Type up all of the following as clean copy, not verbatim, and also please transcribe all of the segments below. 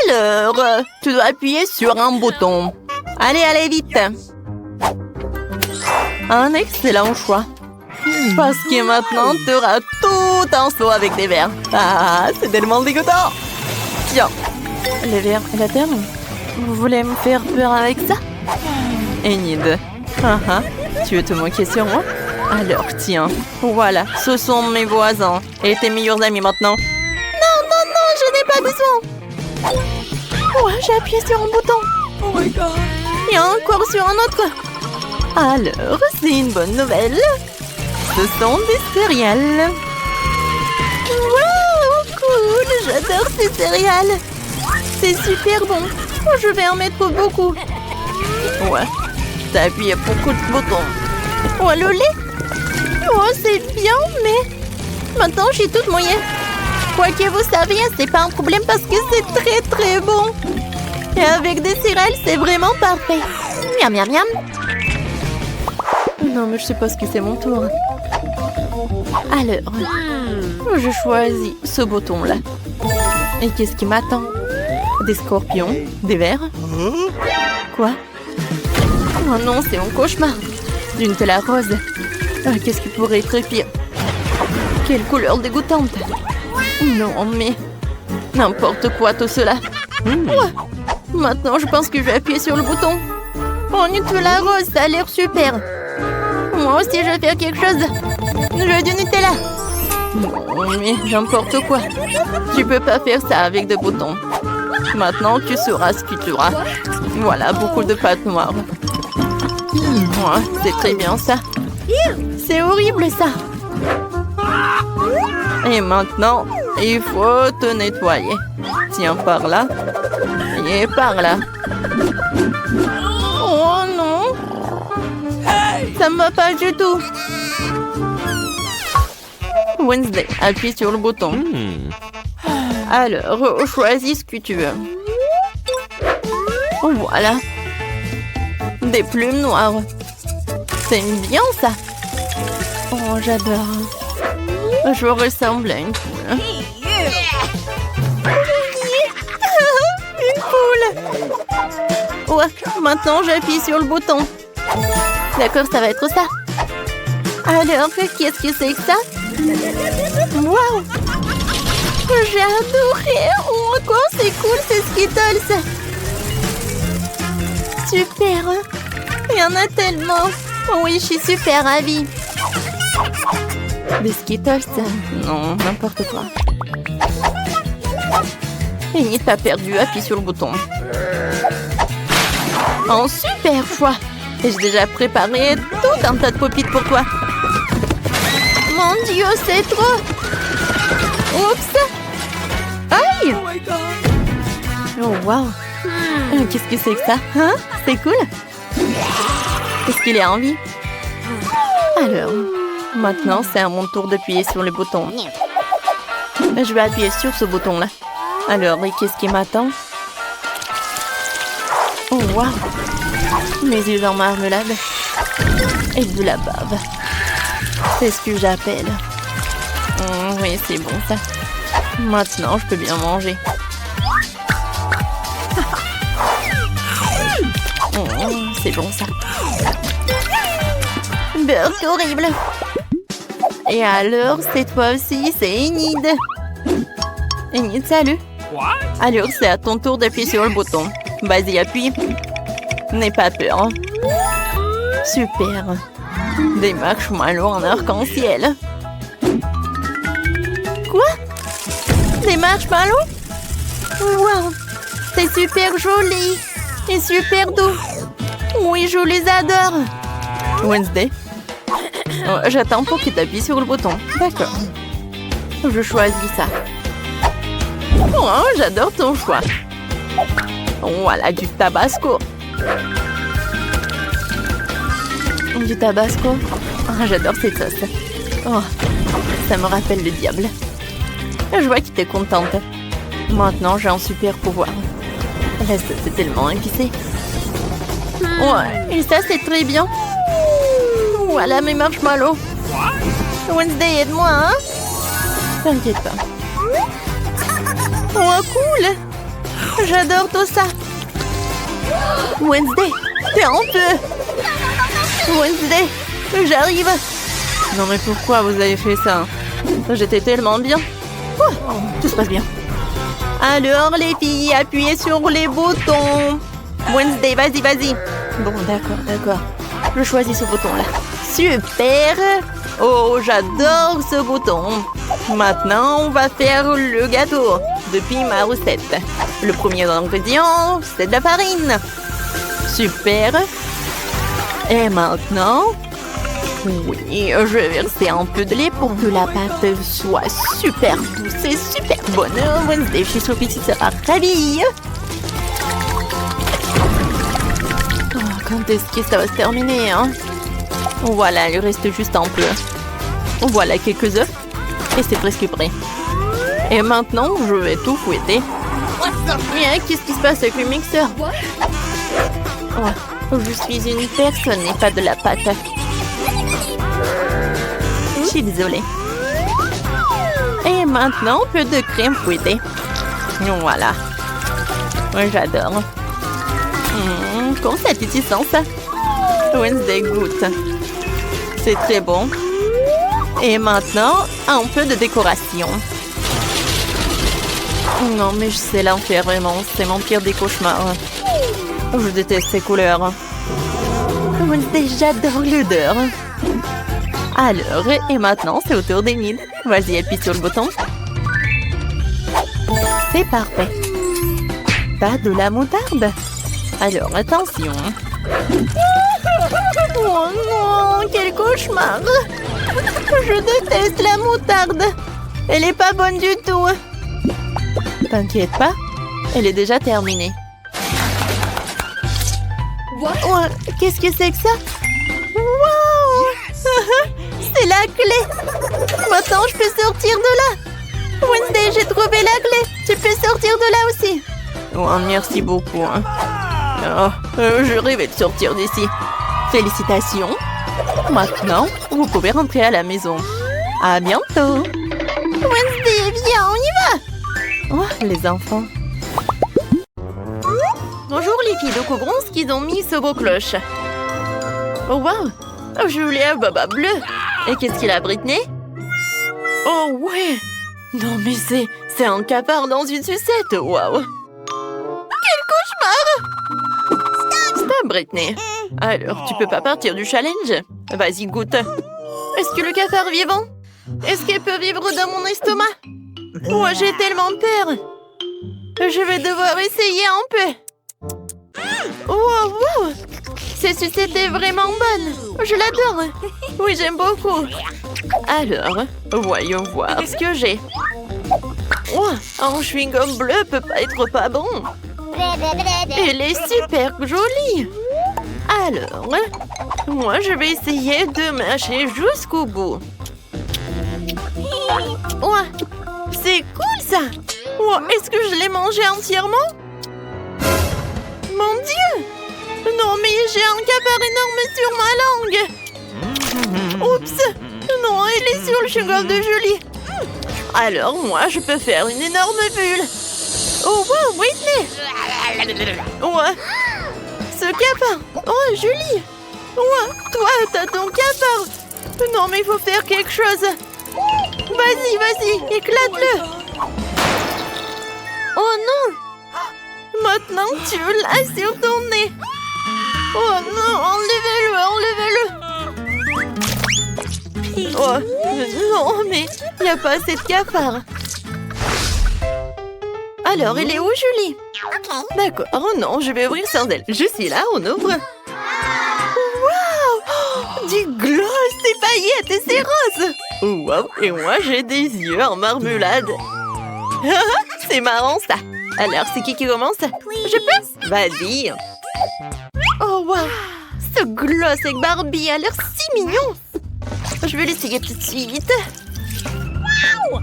Alors, tu dois appuyer sur un bouton. Allez, allez, vite. Un excellent choix. Parce que maintenant, tu auras tout un seau avec des verres. Ah, c'est tellement dégoûtant. Tiens, les verres et la terme. Vous voulez me faire peur avec ça? Enid. Tu veux te moquer sur moi? Alors, tiens. Voilà, ce sont mes voisins. Et tes meilleurs amis maintenant. Non, je n'ai pas besoin. Ouais, j'ai appuyé sur un bouton. Oh my god. Et encore sur un autre. Alors, c'est une bonne nouvelle. Ce sont des céréales. Wow, cool. J'adore ces céréales. C'est super bon. Je vais en mettre beaucoup. Ouais, t'as appuyé beaucoup de boutons. Oh, le lait. Oh, c'est bien, mais maintenant, j'ai toute mouillée. Quoi que vous saviez, c'est pas un problème parce que c'est très, très bon. Et avec des céréales, c'est vraiment parfait. Miam, miam, miam. Non, mais je sais pas ce que c'est mon tour. Alors, je choisis ce bouton-là. Et qu'est-ce qui m'attend? Des scorpions? Des vers? Quoi? Oh non, c'est mon cauchemar. Du Nutella rose. Qu'est-ce qui pourrait être pire? Quelle couleur dégoûtante. Non, mais n'importe quoi tout cela. Ouais. Maintenant, je pense que je vais appuyer sur le bouton. Oh, Nutella rose, ça a l'air super. Moi aussi, je vais faire quelque chose. Je veux du Nutella. Non, mais n'importe quoi. Tu peux pas faire ça avec des boutons. Maintenant, tu sauras ce que tu auras. Voilà, beaucoup de pâte noire. Ouais, c'est très bien ça. C'est horrible ça. Et maintenant, il faut te nettoyer. Tiens, par là. Et par là. Oh non. Ça ne va pas du tout. Wednesday, appuie sur le bouton. Alors, choisis ce que tu veux. Voilà. Des plumes noires. C'est bien ça. Oh, j'adore. Je ressemble à une poule. Une poule. Ouais, maintenant j'appuie sur le bouton. D'accord, ça va être ça. Alors, qu'est-ce que c'est que ça? Waouh! J'ai adoré! Oh, quoi, c'est cool, c'est Skittles! Super! Il y en a tellement! Oh oui, je suis super ravie! Des Skittles? Non, n'importe quoi. Enid, t'as perdu, appuie sur le bouton. Oh, super choix! Et j'ai déjà préparé tout un tas de pop-it pour toi. Mon Dieu, c'est trop! Oups! Aïe! Oh, wow! Qu'est-ce que c'est que ça? Hein? C'est cool? Est-ce qu'il est en vie? Alors, maintenant, c'est à mon tour d'appuyer sur le bouton. Je vais appuyer sur ce bouton-là. Alors, et qu'est-ce qui m'attend? Oh, wow! Mes yeux en marmelade. Et de la bave. C'est ce que j'appelle. Oui, c'est bon ça. Maintenant, je peux bien manger. C'est bon ça. Burk horrible. Et alors, c'est toi aussi, c'est Enid. Enid, salut. Alors, c'est à ton tour d'appuyer sur le bouton. Vas-y, appuie. N'aie pas peur. Super. Des marshmallows en arc-en-ciel. Quoi? Des marshmallows? Wow! C'est super joli et super doux. Oui, je les adore. Wednesday? Oh, j'attends pour que tu appuies sur le bouton. D'accord. Je choisis ça. Oh, j'adore ton choix. Voilà, du tabasco. Du tabasco. Oh, j'adore cette sauce. Oh, ça me rappelle le diable. Je vois que tu es contente. Maintenant, j'ai un super pouvoir. La sauce est tellement épicée. Ouais, et ça, c'est très bien. Voilà mes marshmallows. Wednesday, aide-moi, hein? T'inquiète pas. Oh, cool. J'adore tout ça. Wednesday, t'es en feu. Wednesday, j'arrive. Non mais pourquoi vous avez fait ça? J'étais tellement bien. Tout se passe bien. Alors les filles, appuyez sur les boutons. Wednesday, vas-y, vas-y. Bon, d'accord. Je choisis ce bouton-là. Super. Oh, j'adore ce bouton. Maintenant, on va faire le gâteau depuis ma recette. Le premier ingrédient, c'est de la farine. Super. Et maintenant, oui, je vais verser un peu de lait pour que la pâte soit super douce et super bonne. Wednesday chez Sophie sera ravie. Oh, quand est-ce que ça va se terminer, hein? Voilà, il reste juste un peu. Voilà quelques œufs. Et c'est presque prêt. Et maintenant, je vais tout fouetter. Qu'est-ce qui se passe avec le mixeur? Oh, je suis une personne et pas de la pâte. Je suis désolée. Et maintenant, un peu de crème fouettée. Voilà. J'adore. Consistance. Wednesday goûte. C'est très bon. Et maintenant, un peu de décoration. Non, mais c'est l'enfer, vraiment. C'est mon pire des cauchemars. Je déteste ces couleurs. Wednesday, j'adore l'odeur. Alors, et maintenant, c'est au tour d'Enid. Vas-y, appuie sur le bouton. C'est parfait. Pas de la moutarde. Alors, attention. Oh non, quel cauchemar. Je déteste la moutarde. Elle est pas bonne du tout. T'inquiète pas, elle est déjà terminée. Oh, qu'est-ce que c'est que ça? Wow. C'est la clé. Maintenant, je peux sortir de là. Wednesday, j'ai trouvé la clé. Tu peux sortir de là aussi. Oh, merci beaucoup. Oh, je rêvais de sortir d'ici. Félicitations. Maintenant, vous pouvez rentrer à la maison. À bientôt. Wednesday, viens, on y va. Oh, les enfants. Bonjour les filles de Cobronce qui ont mis ce beau cloche. Oh wow, Julia Baba Bleu. Et qu'est-ce qu'il a, Britney? Oh ouais. Non mais c'est un cafard dans une sucette. Waouh. Quel cauchemar. Stop, Britney. Alors, tu peux pas partir du challenge? Vas-y, goûte. Est-ce que le cafard est vivant? Est-ce qu'il peut vivre dans mon estomac? Oh, j'ai tellement peur. Je vais devoir essayer un peu. Oh, wow. Cette sucette est vraiment bonne. Je l'adore. Oui, j'aime beaucoup. Alors, voyons voir ce que j'ai. Oh, un chewing-gum bleu peut pas être pas bon. Elle est super jolie. Alors, moi, je vais essayer de mâcher jusqu'au bout. Oh, c'est cool, ça. Oh, est-ce que je l'ai mangé entièrement? Mon Dieu! Non, mais j'ai un cafard énorme sur ma langue. Oups! Non, il est sur le chewing-gum de Julie. Alors, moi, je peux faire une énorme bulle. Oh, wow, Whitney! Ouais. Ce cafard! Oh, Julie! Ouais, toi, t'as ton cafard! Non, mais il faut faire quelque chose! Vas-y, vas-y, éclate-le! Oh non! Maintenant, tu l'as sur ton nez! Oh non, enlevez-le, enlevez-le! Oh, non, mais il n'y a pas assez de cafard! Alors, elle est où, Julie? D'accord, oh non, je vais ouvrir sans elle. Je suis là, on ouvre. Waouh! Du gloss, des paillettes et c'est rose. Waouh, et moi j'ai des yeux en marmelade. C'est marrant ça. Alors, c'est qui commence? Je peux? Vas-y. Oh waouh! Ce gloss avec Barbie a l'air si mignon. Je vais l'essayer tout de suite. Waouh!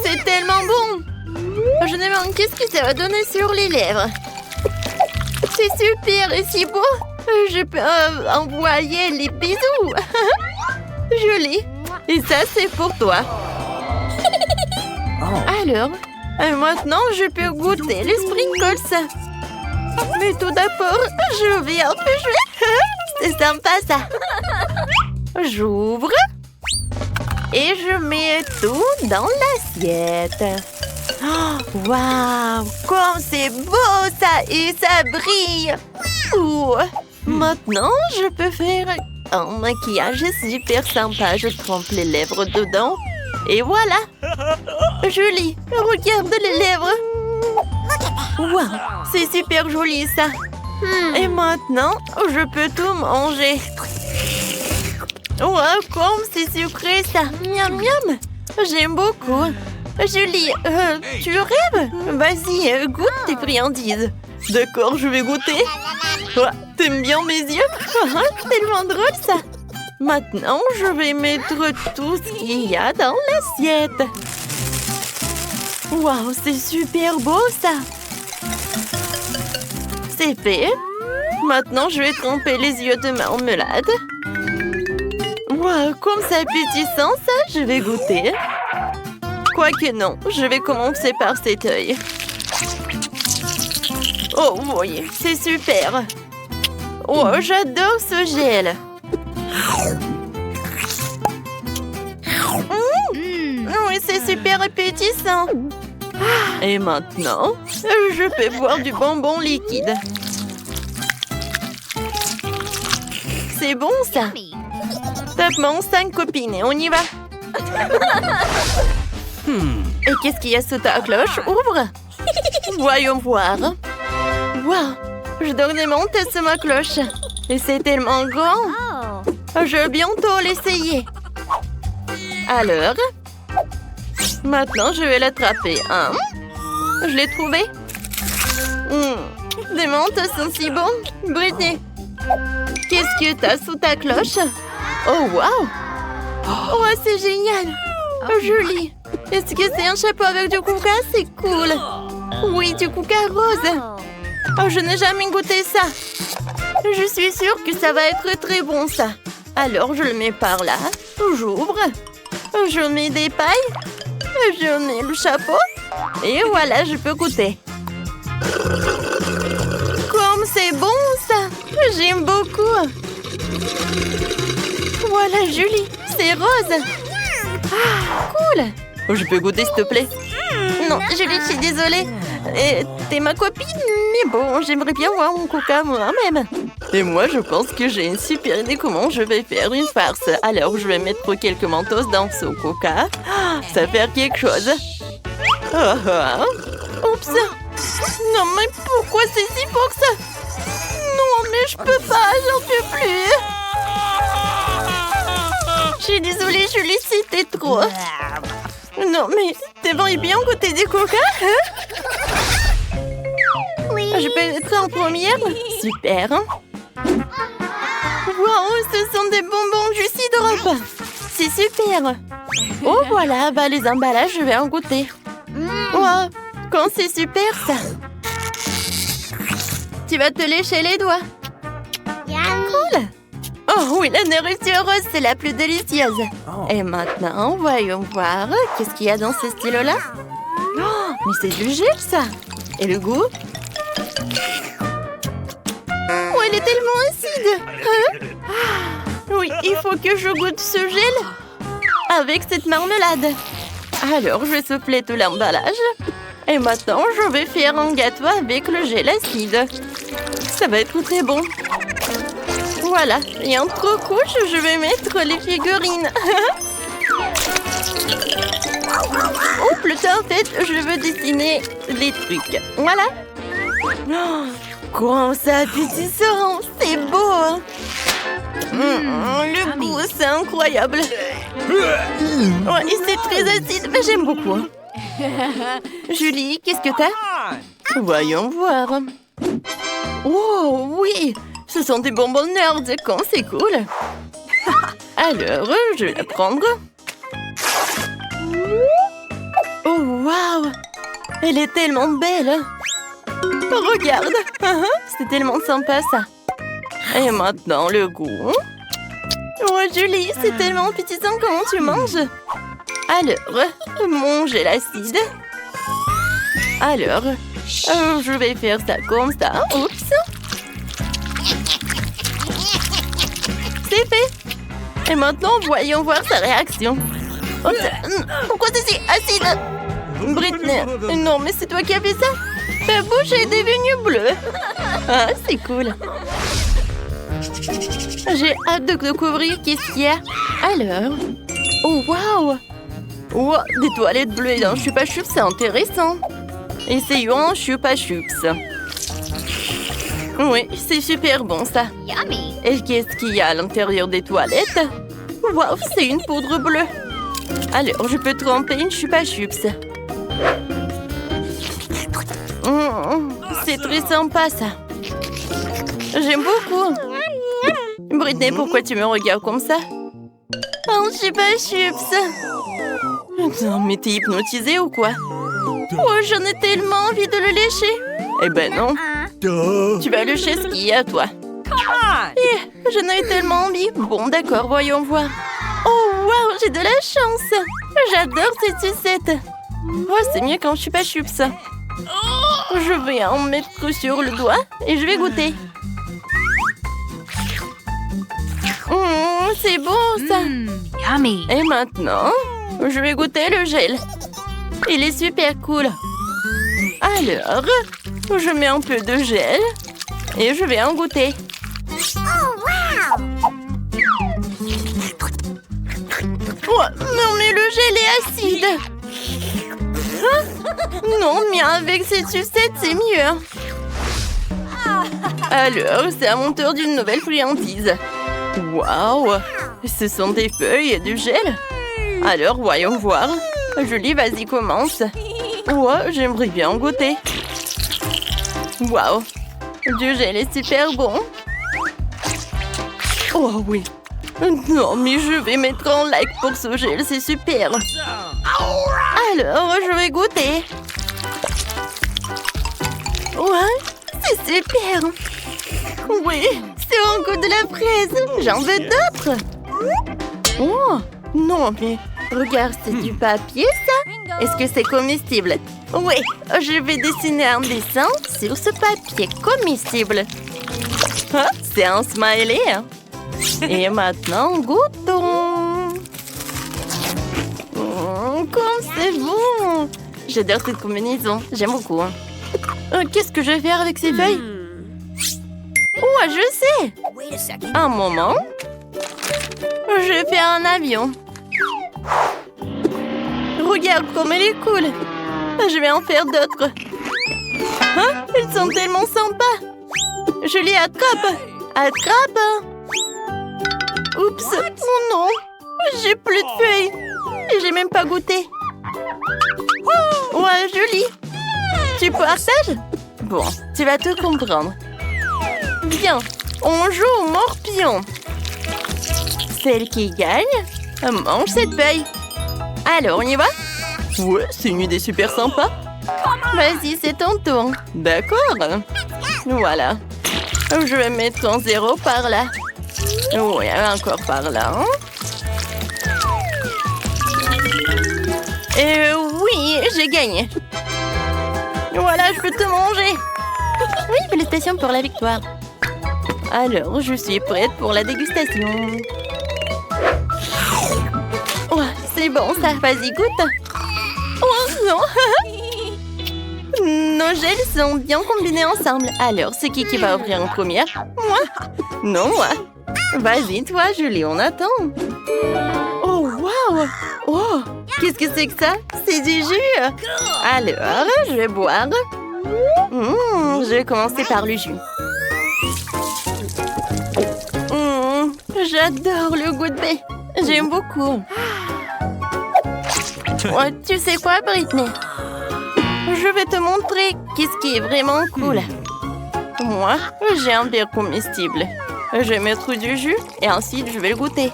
C'est tellement bon. Je me demande qu'est-ce que ça va donner sur les lèvres. C'est super et si beau. Je peux envoyer les bisous. Joli. Et ça, c'est pour toi. Alors, Et maintenant, je peux goûter les sprinkles. Mais tout d'abord, je vais un peu jouer. C'est sympa, ça. J'ouvre. Et je mets tout dans l'assiette. Oh, waouh! Comme c'est beau, ça! Et ça brille! Ouh. Maintenant, je peux faire un maquillage super sympa. Je trempe les lèvres dedans. Et voilà! Joli! Regarde les lèvres! Waouh! C'est super joli, ça! Et maintenant, je peux tout manger. Waouh! Comme c'est sucré, ça! Miam, miam! J'aime beaucoup! Julie, tu rêves? Vas-y, goûte tes friandises. D'accord, je vais goûter. Oh, t'aimes bien mes yeux? Tellement drôle, ça. Maintenant, je vais mettre tout ce qu'il y a dans l'assiette. Waouh, c'est super beau, ça. C'est fait. Maintenant, je vais tremper les yeux de marmelade. Waouh, comme c'est appétissant, ça, je vais goûter. Quoique non, je vais commencer par cet œil. Oh oui, c'est super. Oh, j'adore ce gel. Oui, c'est super appétissant. Et maintenant, je peux boire du bonbon liquide. C'est bon, ça. Top mon 5 copines et on y va. Et qu'est-ce qu'il y a sous ta cloche? Ouvre! Voyons voir. Waouh! Je donne des montes sur ma cloche. Et c'est tellement grand. Je vais bientôt l'essayer. Alors? Maintenant, je vais l'attraper. Je l'ai trouvé. Des menthes sont si bons. Britney, qu'est-ce que t'as sous ta cloche? Oh, waouh! Oh, c'est génial! Joli! Est-ce que c'est un chapeau avec du coca? C'est cool! Oui, du coca rose! Oh, je n'ai jamais goûté ça! Je suis sûre que ça va être très bon, ça! Alors, je le mets par là. J'ouvre. Je mets des pailles. Je mets le chapeau. Et voilà, je peux goûter. Comme c'est bon, ça! J'aime beaucoup! Voilà, Julie! C'est rose! Cool! Je peux goûter, s'il te plaît? Non, Julie, je suis désolée. T'es ma copine, mais bon, j'aimerais bien voir mon coca moi-même. Et moi, je pense que j'ai une super idée comment je vais faire une farce. Alors, je vais mettre quelques mentos dans ce coca. Ça va faire quelque chose. Oups! Non, mais pourquoi c'est si fort que ça? Non, mais je peux pas, j'en peux plus. Je suis désolée, Julie, c'était trop. Non, mais t'aimerais bien goûter du coca, hein? Oui. Je peux être en première? Super. Waouh, ce sont des bonbons Juicy Drop. C'est super. Oh, voilà, bah les emballages, je vais en goûter. Waouh, quand c'est super, ça. Tu vas te lécher les doigts. Cool. Oh oui, la nourriture rose, c'est la plus délicieuse. Et maintenant, voyons voir. Qu'est-ce qu'il y a dans ce stylo-là? Oh, mais c'est du gel, ça. Et le goût? Oh, elle est tellement acide. Hein? Oui, il faut que je goûte ce gel avec cette marmelade. Alors, je vais souffler tout l'emballage. Et maintenant, je vais faire un gâteau avec le gel acide. Ça va être très bon. Voilà, et entre couches, je vais mettre les figurines. Ou plutôt, en fait, je veux dessiner les trucs. Voilà. Oh, comment c'est appétissant, c'est beau. Le goût, c'est incroyable. Ouais, et c'est très acide, mais j'aime beaucoup. Julie, qu'est-ce que t'as? Voyons voir. Oh, oui! Ce sont des bonbons nerds, quand c'est cool. Alors, je vais la prendre. Oh, waouh! Elle est tellement belle. Regarde. C'est tellement sympa, ça. Et maintenant, le goût. Oh, Julie, c'est tellement appétissant. Comment tu manges? Alors, mon gel acide. Alors, je vais faire ça comme ça. Oups. C'est fait. Et maintenant, voyons voir sa réaction. Oh, pourquoi c'est si acide? Britney, non, mais c'est toi qui as fait ça? Ta bouche est devenue bleue. Ah, c'est cool. J'ai hâte de découvrir qu'est-ce qu'il y a. Alors... Oh, waouh! Wow, des toilettes bleues dans Chupa Chups, c'est intéressant. Essayons un Chupa Chups. Oui, c'est super bon, ça. Et qu'est-ce qu'il y a à l'intérieur des toilettes? Waouh, c'est une poudre bleue. Alors, je peux tremper une Chupa Chups. C'est très sympa, ça. J'aime beaucoup. Britney, pourquoi tu me regardes comme ça? Un Chupa Chups. Non, mais t'es hypnotisée ou quoi? Oh, j'en ai tellement envie de le lécher. Eh ben non. Tu vas lécher ce qu'il y a, toi. J'en ai tellement envie. Bon, d'accord, voyons voir. Oh, waouh, j'ai de la chance. J'adore ces sucettes. Oh, c'est mieux qu'un Chupa Chups. Je vais en mettre sur le doigt et je vais goûter. C'est bon, ça. Yummy. Et maintenant, je vais goûter le gel. Il est super cool. Alors, je mets un peu de gel et je vais en goûter. Oh, non, mais le gel est acide. Non, mais avec cette sucette, c'est mieux. Alors, c'est à mon tour d'une nouvelle friandise. Waouh! Ce sont des feuilles et du gel. Alors, voyons voir. Julie, vas-y, commence. Ouais, j'aimerais bien en goûter. Waouh! Du gel est super bon. Oh oui. Non, mais je vais mettre un like pour ce gel, c'est super. Alors, je vais goûter. Ouais, c'est super. Oui, c'est un goût de la fraise. J'en veux d'autres. Oh, non, mais regarde, c'est du papier, ça? Est-ce que c'est comestible? Oui, je vais dessiner un dessin sur ce papier comestible. Ah, c'est un smiley. Et maintenant, goûtons. Comme c'est bon. J'adore cette combinaison. J'aime beaucoup. Qu'est-ce que je vais faire avec ces feuilles? Oh, je sais. Un moment. Je vais faire un avion. Regarde comme elle est cool. Je vais en faire d'autres. Hein? Ils sont tellement sympas. Je les attrape. Attrape. Oups. Oh non. J'ai plus de feuilles. Et j'ai même pas goûté. Ouais, Julie. Tu partages? Bon, tu vas tout comprendre. Bien, on joue au morpion. Celle qui gagne mange cette feuille. Alors, on y va? Ouais, c'est une idée super sympa. Vas-y, c'est ton tour. D'accord. Voilà. Je vais mettre un 0 par là. Oui, encore par là. Oui, j'ai gagné. Voilà, je peux te manger. Oui, félicitations pour la victoire. Alors, je suis prête pour la dégustation. Oh, c'est bon, ça. Vas-y, goûte. Oh, non. Nos gels sont bien combinés ensemble. Alors, c'est qui va ouvrir en première? Moi? Non, moi. Vas-y, toi, Julie, on attend. Oh, waouh! Oh, qu'est-ce que c'est que ça? C'est du jus! Alors, je vais boire. Je vais commencer par le jus. J'adore le goût de baie. J'aime beaucoup. Oh, tu sais quoi, Britney? Je vais te montrer qu'est-ce qui est vraiment cool. Moi, j'ai un verre comestible. Je vais mettre du jus et ensuite je vais le goûter.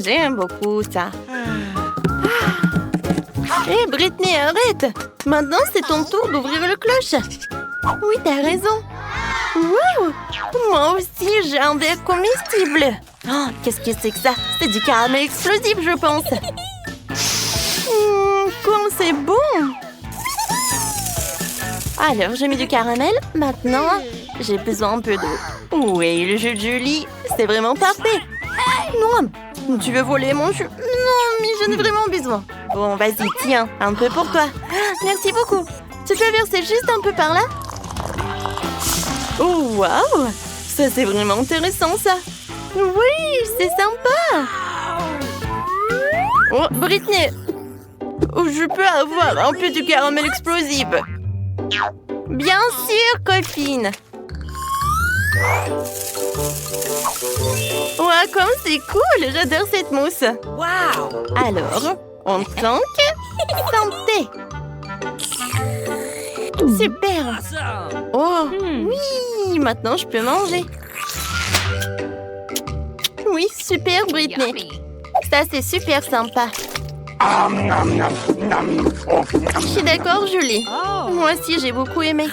J'aime beaucoup ça. Hé, Britney, arrête! Maintenant, c'est ton tour d'ouvrir le cloche. Oui, t'as raison. Wow! Moi aussi, j'ai un verre comestible. Oh, qu'est-ce que c'est que ça? C'est du caramel explosif, je pense. c'est bon! Alors, j'ai mis du caramel. Maintenant, j'ai besoin un peu d'eau. Oui, le jus de Julie, c'est vraiment parfait. Non, tu veux voler mon jus? Non, mais j'en ai vraiment besoin. Bon, vas-y, tiens, un peu pour toi. Merci beaucoup. Tu peux verser juste un peu par là? Oh, waouh! Ça, c'est vraiment intéressant, ça. Oui, c'est sympa. Oh, Britney. Oh, je peux avoir un peu de caramel explosif? Bien sûr, copine. Ouah, comme c'est cool. J'adore cette mousse. Wow! Alors, on planque. Santé. Super. Oh, oui. Maintenant, je peux manger. Oui, super, Britney. Ça, c'est super sympa. Je suis d'accord, Julie. Moi aussi, j'ai beaucoup aimé.